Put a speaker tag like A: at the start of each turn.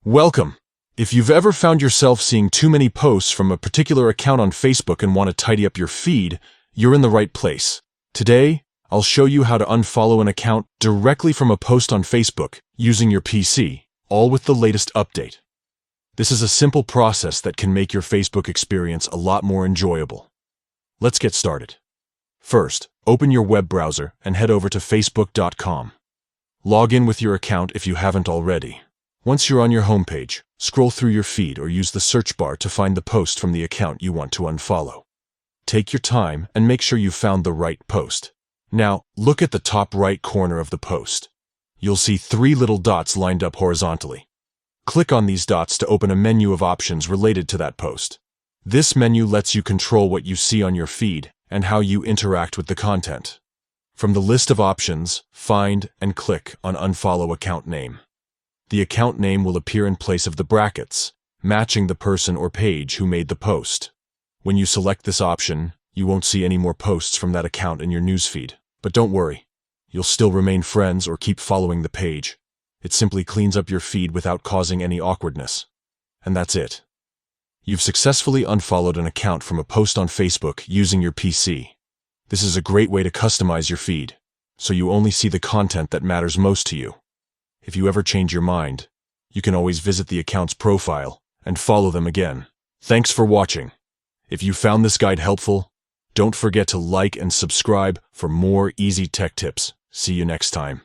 A: Welcome! If you've ever found yourself seeing too many posts from a particular account on Facebook and want to tidy up your feed, you're in the right place. Today, I'll show you how to unfollow an account directly from a post on Facebook using your PC, all with the latest update. This is a simple process that can make your Facebook experience a lot more enjoyable. Let's get started. First, open your web browser and head over to facebook.com. Log in with your account if you haven't already. Once you're on your homepage, scroll through your feed or use the search bar to find the post from the account you want to unfollow. Take your time and make sure you've found the right post. Now, look at the top right corner of the post. You'll see 3 little dots lined up horizontally. Click on these dots to open a menu of options related to that post. This menu lets you control what you see on your feed and how you interact with the content. From the list of options, find and click on Unfollow Account Name. The account name will appear in place of the brackets, matching the person or page who made the post. When you select this option, you won't see any more posts from that account in your newsfeed. But don't worry, you'll still remain friends or keep following the page. It simply cleans up your feed without causing any awkwardness. And that's it. You've successfully unfollowed an account from a post on Facebook using your PC. This is a great way to customize your feed, so you only see the content that matters most to you. If you ever change your mind, you can always visit the account's profile and follow them again. Thanks for watching. If you found this guide helpful, don't forget to like and subscribe for more easy tech tips. See you next time.